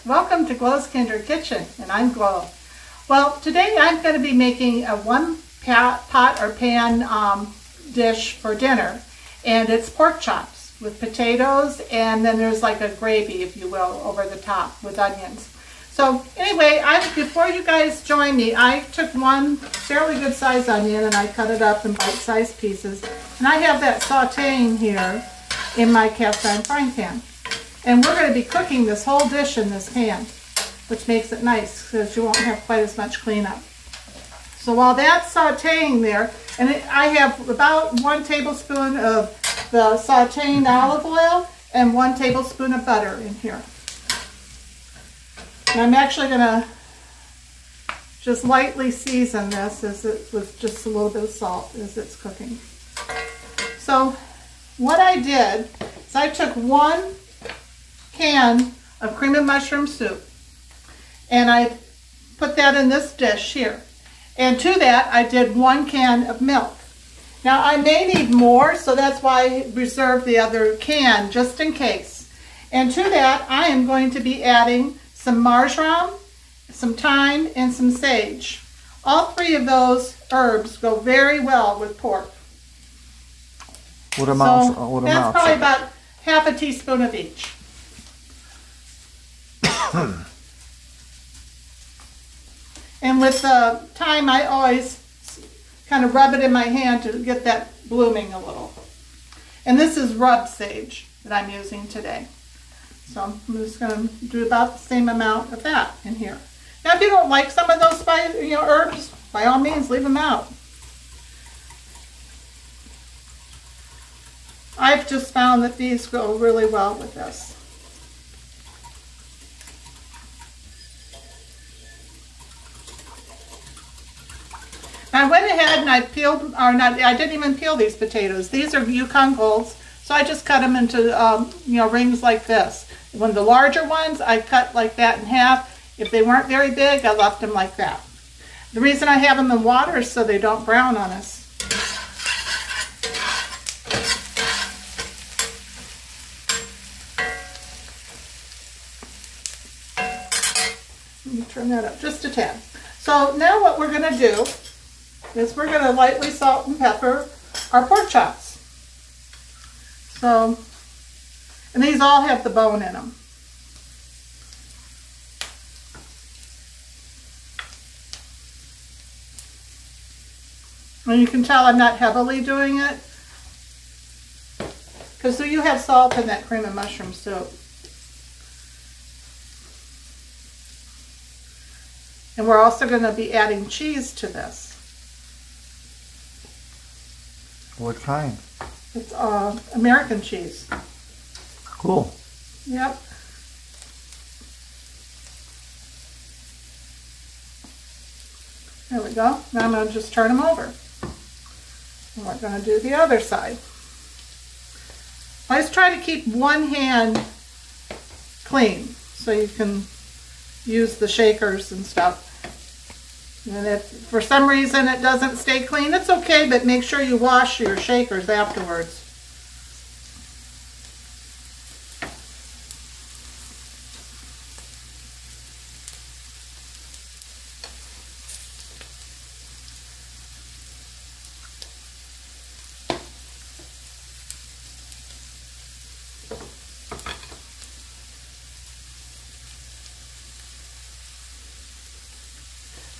Welcome to Glow's Kinder Kitchen, and I'm Glow. Well, today I'm going to be making a pot or pan dish for dinner, and it's pork chops with potatoes, and then there's like a gravy, if you will, over the top with onions. So anyway, before you guys join me, I took one fairly good sized onion and I cut it up in bite-sized pieces, and I have that sauteing here in my cast iron frying pan. And we're going to be cooking this whole dish in this pan, which makes it nice because you won't have quite as much cleanup. So while that's sauteing there, and I have about 1 tablespoon of the sauteing olive oil and 1 tablespoon of butter in here. And I'm actually going to just lightly season this with just a little bit of salt as it's cooking. So what I did is I took 1 can of cream of mushroom soup, and I put that in this dish here. And to that I did 1 can of milk. Now I may need more, so that's why I reserved the other can just in case. And to that I am going to be adding some marjoram, some thyme, and some sage. All 3 of those herbs go very well with pork. What amount? That's probably about half a teaspoon of each. And with the thyme, I always kind of rub it in my hand to get that blooming a little. And this is rubbed sage that I'm using today. So I'm just going to do about the same amount of that in here. Now, if you don't like some of those herbs, by all means, leave them out. I've just found that these go really well with this. I went ahead and I didn't even peel these potatoes. These are Yukon Golds, so I just cut them into rings like this. When the larger ones, I cut like that in half. If they weren't very big, I left them like that. The reason I have them in water is so they don't brown on us. Let me turn that up just a tad. So now what we're going to do is we're going to lightly salt and pepper our pork chops. So, and these all have the bone in them. And you can tell I'm not heavily doing it because you have salt in that cream of mushroom soup. And we're also going to be adding cheese to this. What kind? It's American cheese. Cool. Yep. There we go. Now I'm going to just turn them over. And we're going to do the other side. Always try to keep one hand clean so you can use the shakers and stuff. And if for some reason it doesn't stay clean, it's okay, but make sure you wash your shakers afterwards.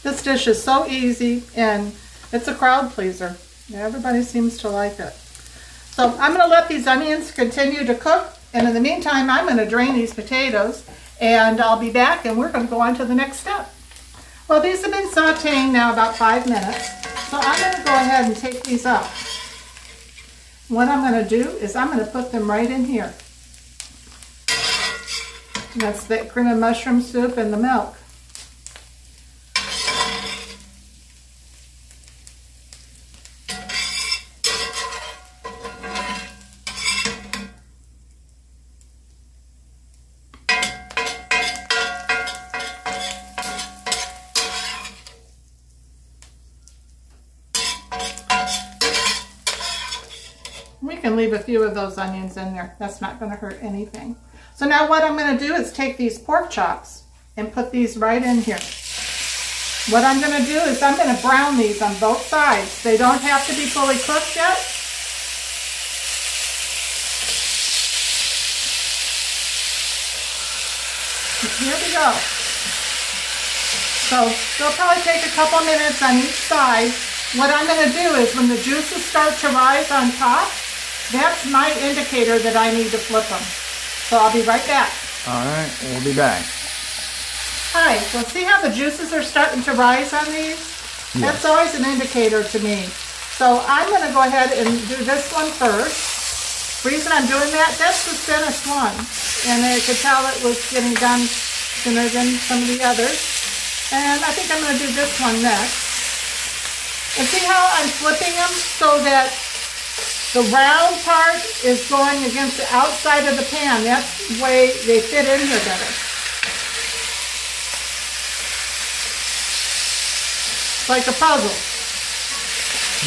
This dish is so easy and it's a crowd pleaser. Everybody seems to like it. So I'm going to let these onions continue to cook, and in the meantime I'm going to drain these potatoes, and I'll be back and we're going to go on to the next step. Well, these have been sauteing now about 5 minutes, so I'm going to go ahead and take these up. What I'm going to do is I'm going to put them right in here. And that's the cream of mushroom soup and the milk. We can leave a few of those onions in there. That's not going to hurt anything. So now what I'm going to do is take these pork chops and put these right in here. What I'm going to do is I'm going to brown these on both sides. They don't have to be fully cooked yet. Here we go. So they'll probably take a couple minutes on each side. What I'm going to do is when the juices start to rise on top, that's my indicator that I need to flip them. So I'll be right back. All right, we'll be back. Hi, well see how the juices are starting to rise on these? Yes. That's always an indicator to me. So I'm going to go ahead and do this one first. The reason I'm doing that, that's the thinnest one. And I could tell it was getting done sooner than some of the others. And I think I'm going to do this one next. And see how I'm flipping them so that the round part is going against the outside of the pan. That's the way they fit in here better. It's like a puzzle.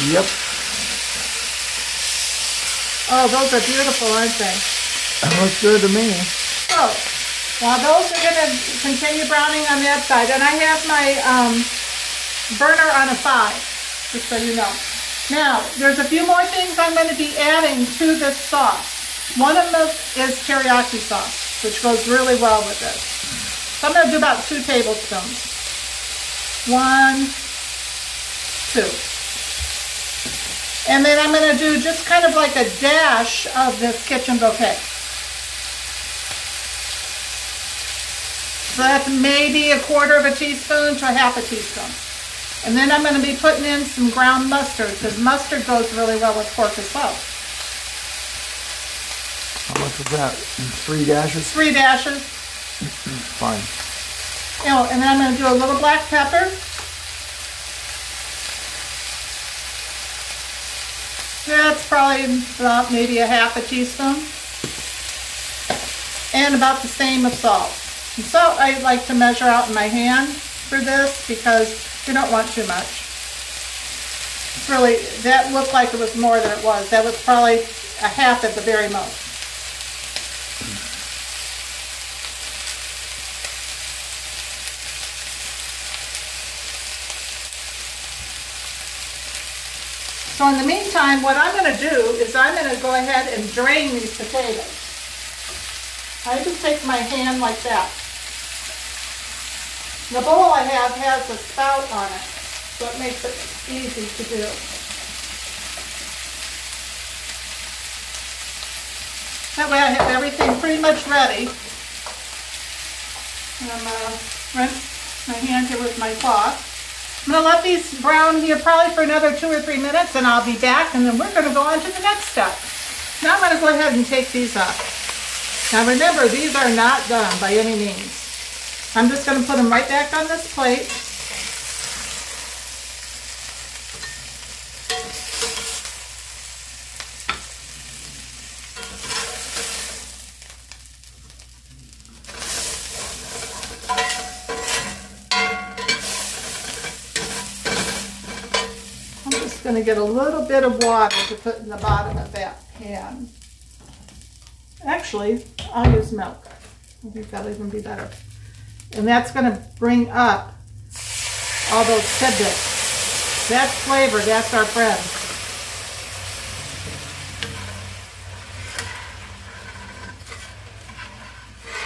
Yep. Oh, those are beautiful, aren't they? That looks good to me. So, while those are going to continue browning on that side, and I have my burner on a 5, just so you know. Now, there's a few more things I'm going to be adding to this sauce. One of them is teriyaki sauce, which goes really well with this. So I'm going to do about 2 tablespoons. 1, 2. And then I'm going to do just kind of like a dash of this kitchen bouquet. So that's maybe 1/4 teaspoon to 1/2 teaspoon. And then I'm going to be putting in some ground mustard, because mustard goes really well with pork as well. How much is that? 3 dashes? 3 dashes. Fine. You know, and then I'm going to do a little black pepper. That's probably about maybe 1/2 teaspoon. And about the same of salt. And salt I like to measure out in my hand for this because you don't want too much. It's really, that looked like it was more than it was. That was probably 1/2 at the very most. So in the meantime, what I'm going to do is I'm going to go ahead and drain these potatoes. I just take my hand like that. The bowl I have has a spout on it, so it makes it easy to do. That way I have everything pretty much ready. And I'm going to rinse my hand here with my cloth. I'm going to let these brown here probably for another 2 or 3 minutes, and I'll be back, and then we're going to go on to the next step. Now I'm going to go ahead and take these up. Now remember, these are not done by any means. I'm just going to put them right back on this plate. I'm just going to get a little bit of water to put in the bottom of that pan. Actually, I'll use milk. I think that'll even be better. And that's going to bring up all those tidbits. That's flavor. That's our friend.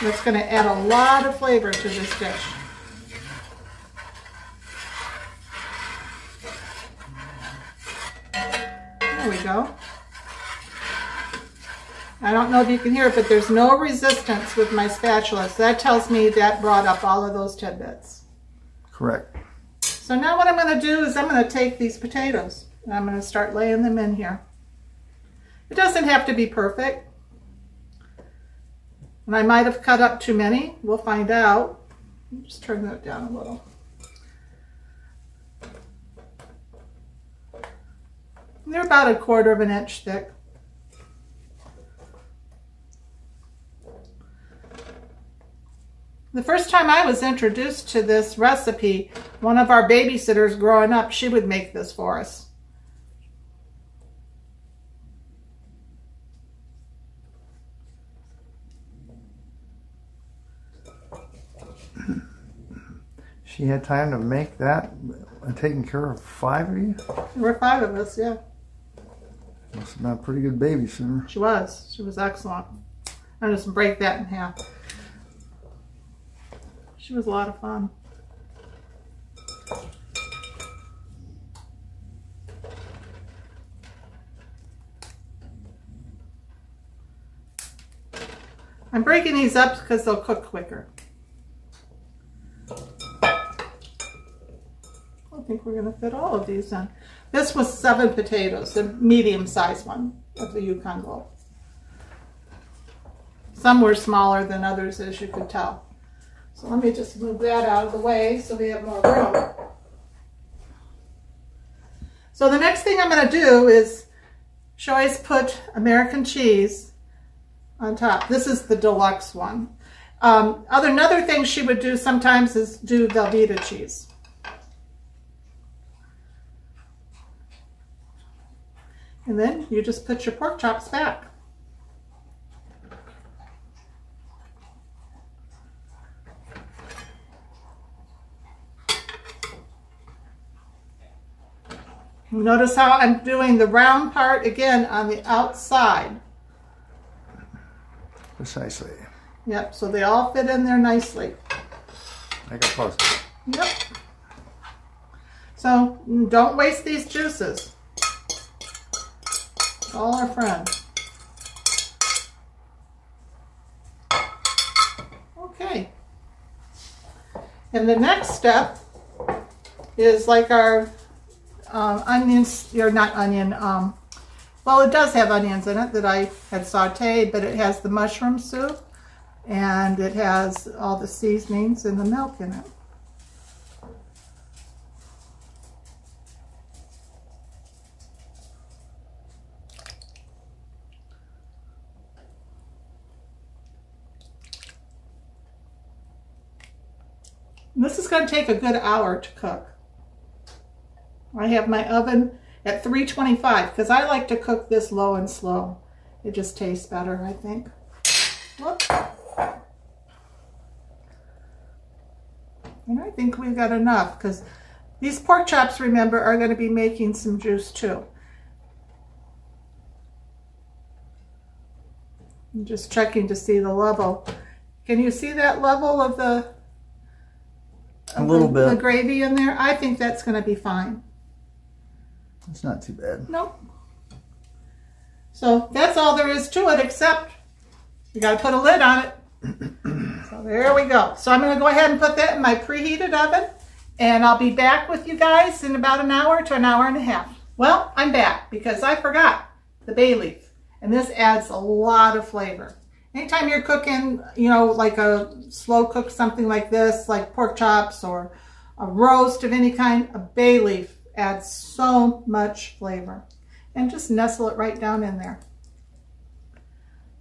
That's going to add a lot of flavor to this dish. There we go. I don't know if you can hear it, but there's no resistance with my spatula. So that tells me that brought up all of those tidbits. Correct. So now what I'm going to do is I'm going to take these potatoes and I'm going to start laying them in here. It doesn't have to be perfect. And I might have cut up too many. We'll find out. Just turn that down a little. They're about 1/4 inch thick. The first time I was introduced to this recipe, one of our babysitters growing up, she would make this for us. She had time to make that and taking care of 5 of you? There were 5 of us, yeah. Must have been a pretty good babysitter. She was. She was excellent. I'll just break that in half. She was a lot of fun. I'm breaking these up because they'll cook quicker. I think we're going to fit all of these in. This was 7 potatoes, the medium-sized one of the Yukon Gold. Some were smaller than others, as you could tell. So let me just move that out of the way so we have more room. So the next thing I'm going to do is Shoai's put American cheese on top. This is the deluxe one. Another thing she would do sometimes is do Velveeta cheese. And then you just put your pork chops back. Notice how I'm doing the round part again on the outside. Precisely. Yep, so they all fit in there nicely. Make a puzzle. Yep. So don't waste these juices. It's all our friend. Okay. And the next step is like our onions, or not onion, well, it does have onions in it that I had sauteed, but it has the mushroom soup and it has all the seasonings and the milk in it. And this is going to take a good hour to cook. I have my oven at 325 because I like to cook this low and slow. It just tastes better, I think. Whoop. And I think we've got enough because these pork chops, remember, are going to be making some juice too. I'm just checking to see the level. Can you see that level of the the gravy in there? I think that's going to be fine. It's not too bad. Nope. So that's all there is to it, except you got to put a lid on it. So there we go. So I'm going to go ahead and put that in my preheated oven, and I'll be back with you guys in about an hour to an hour and a half. Well, I'm back because I forgot the bay leaf, and this adds a lot of flavor. Anytime you're cooking, you know, like a slow cook, something like this, like pork chops or a roast of any kind, a bay leaf adds so much flavor. And just nestle it right down in there.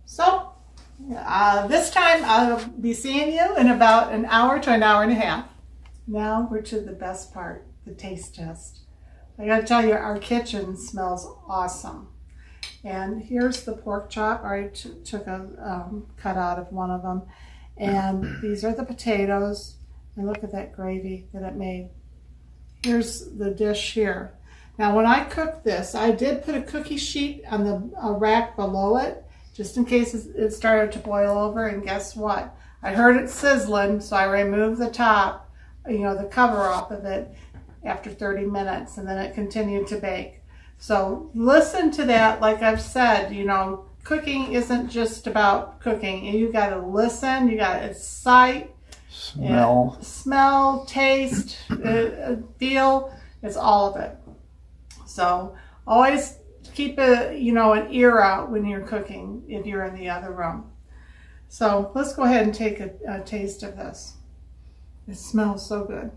So, this time I'll be seeing you in about an hour to an hour and a half. Now we're to the best part, the taste test. I gotta tell you, our kitchen smells awesome. And here's the pork chop. I already took a cut out of one of them. And these are the potatoes. And look at that gravy that it made. Here's the dish here. Now when I cooked this, I did put a cookie sheet on the rack below it, just in case it started to boil over. And guess what? I heard it sizzling, so I removed the top, you know, the cover off of it after 30 minutes, and then it continued to bake. So listen to that. Like I've said, you know, cooking isn't just about cooking. You got to listen. You got to sight, smell, taste, feel. It's all of it. So always keep an ear out when you're cooking if you're in the other room. So let's go ahead and take a taste of this. It smells so good.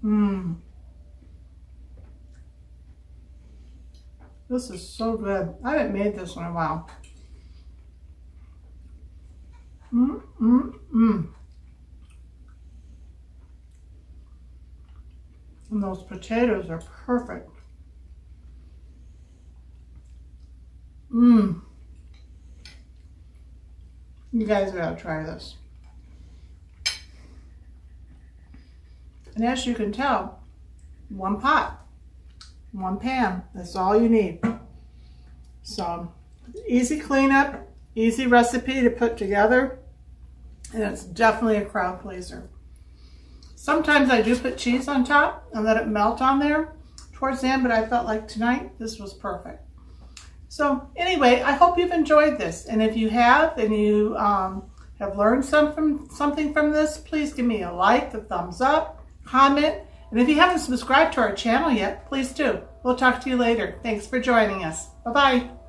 Mmm. This is so good. I haven't made this in a while. Mmm, mmm, mmm. And those potatoes are perfect. Mmm. You guys gotta try this. And as you can tell, one pot, one pan, that's all you need. So easy cleanup, easy recipe to put together, and it's definitely a crowd pleaser. Sometimes I do put cheese on top and let it melt on there towards the end, but I felt like tonight this was perfect. So anyway, I hope you've enjoyed this, and if you have and you have learned something from this, please give me a like, a thumbs up, comment, and if you haven't subscribed to our channel yet, please do. We'll talk to you later. Thanks for joining us. Bye-bye.